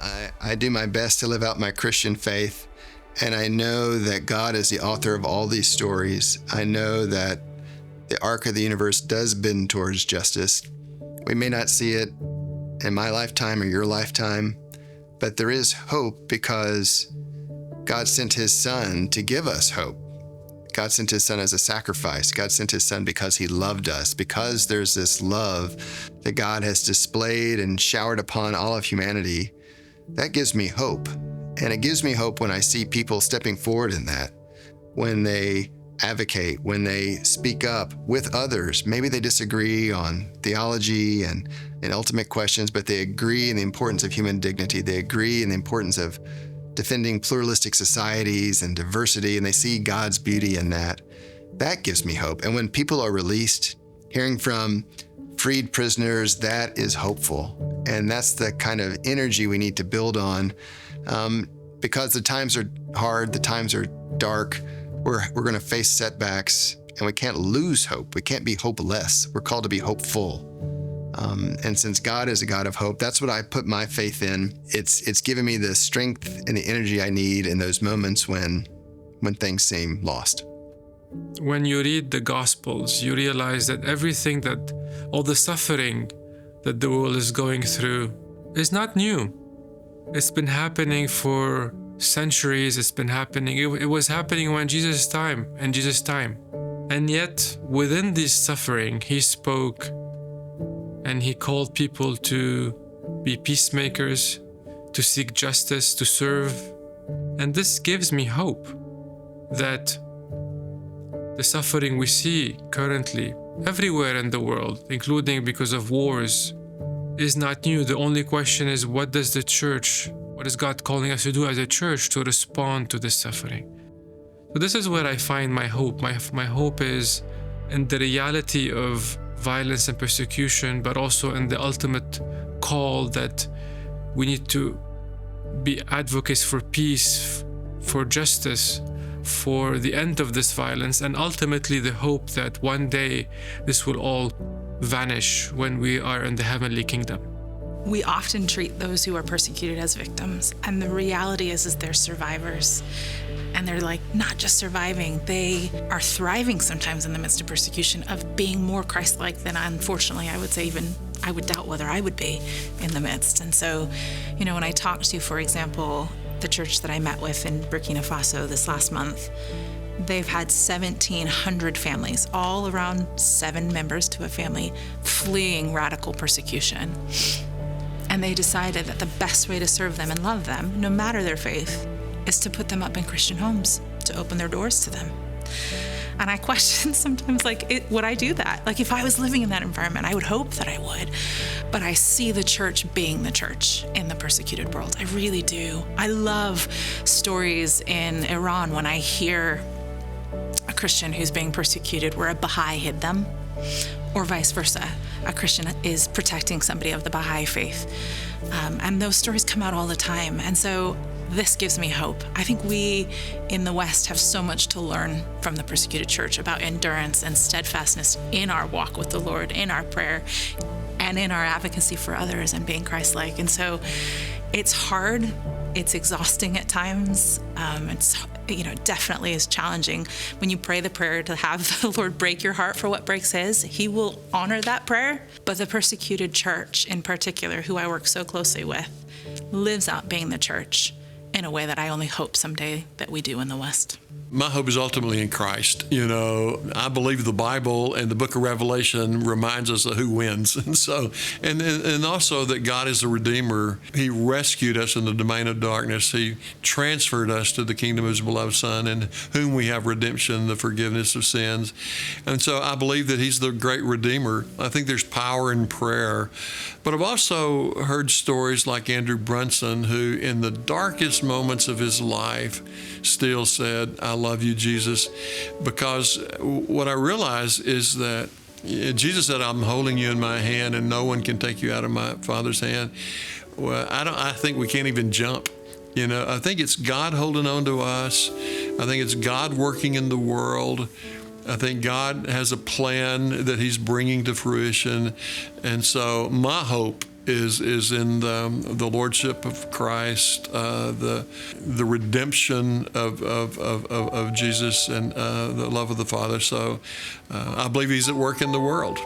I do my best to live out my Christian faith, and I know that God is the author of all these stories. I know that the arc of the universe does bend towards justice. We may not see it in my lifetime or your lifetime, but there is hope because God sent his son to give us hope. God sent his son as a sacrifice. God sent his son because he loved us, because there's this love that God has displayed and showered upon all of humanity. That gives me hope. And it gives me hope when I see people stepping forward in that, when they advocate, when they speak up with others. Maybe they disagree on theology and ultimate questions, but they agree in the importance of human dignity. They agree in the importance of defending pluralistic societies and diversity, and they see God's beauty in that. That gives me hope. And when people are released, hearing from freed prisoners, that is hopeful. And that's the kind of energy we need to build on, because the times are hard, the times are dark. We're going to face setbacks, and we can't lose hope. We can't be hopeless. We're called to be hopeful. And since God is a God of hope, that's what I put my faith in. It's given me the strength and the energy I need in those moments when things seem lost. When you read the Gospels, you realize that all the suffering that the world is going through is not new. It's been happening for centuries. It's been happening. It was happening in Jesus' time. And yet, within this suffering, he spoke and he called people to be peacemakers, to seek justice, to serve. And this gives me hope that the suffering we see currently everywhere in the world, including because of wars, is not new. The only question is, what is God calling us to do as a church to respond to this suffering? So this is where I find my hope. My hope is in the reality of violence and persecution, but also in the ultimate call that we need to be advocates for peace, for justice, for the end of this violence, and ultimately the hope that one day this will all vanish when we are in the heavenly kingdom. We often treat those who are persecuted as victims, and the reality is they're survivors. And they're not just surviving, they are thriving sometimes in the midst of persecution, of being more Christ-like than, unfortunately, I would doubt whether I would be in the midst. And so, when I talk to, for example, the church that I met with in Burkina Faso this last month, they've had 1,700 families, all around 7 members to a family, fleeing radical persecution. And they decided that the best way to serve them and love them, no matter their faith, is to put them up in Christian homes, to open their doors to them. And I question sometimes, would I do that? If I was living in that environment, I would hope that I would. But I see the church being the church in the persecuted world. I really do. I love stories in Iran when I hear a Christian who's being persecuted where a Baha'i hid them, or vice versa. A Christian is protecting somebody of the Baha'i faith. And those stories come out all the time. And so this gives me hope. I think we in the West have so much to learn from the persecuted church about endurance and steadfastness in our walk with the Lord, in our prayer, and in our advocacy for others and being Christ-like. And so it's hard. It's exhausting at times. It's definitely is challenging. When you pray the prayer to have the Lord break your heart for what breaks his, he will honor that prayer. But the persecuted church in particular, who I work so closely with, lives out being the church in a way that I only hope someday that we do in the West. My hope is ultimately in Christ. I believe the Bible and the book of Revelation reminds us of who wins. And so, and also that God is the Redeemer. He rescued us in the domain of darkness. He transferred us to the kingdom of his beloved Son, in whom we have redemption, the forgiveness of sins. And so I believe that he's the great Redeemer. I think there's power in prayer. But I've also heard stories like Andrew Brunson, who in the darkest moments of his life still said, "I love you, Jesus," because what I realize is that Jesus said, "I'm holding you in my hand and no one can take you out of my Father's hand." Well, I think we can't even jump. I think it's God holding on to us. I think it's God working in the world. I think God has a plan that he's bringing to fruition. And so my hope is in the lordship of Christ, the redemption of Jesus, and the love of the Father. So I believe He's at work in the world.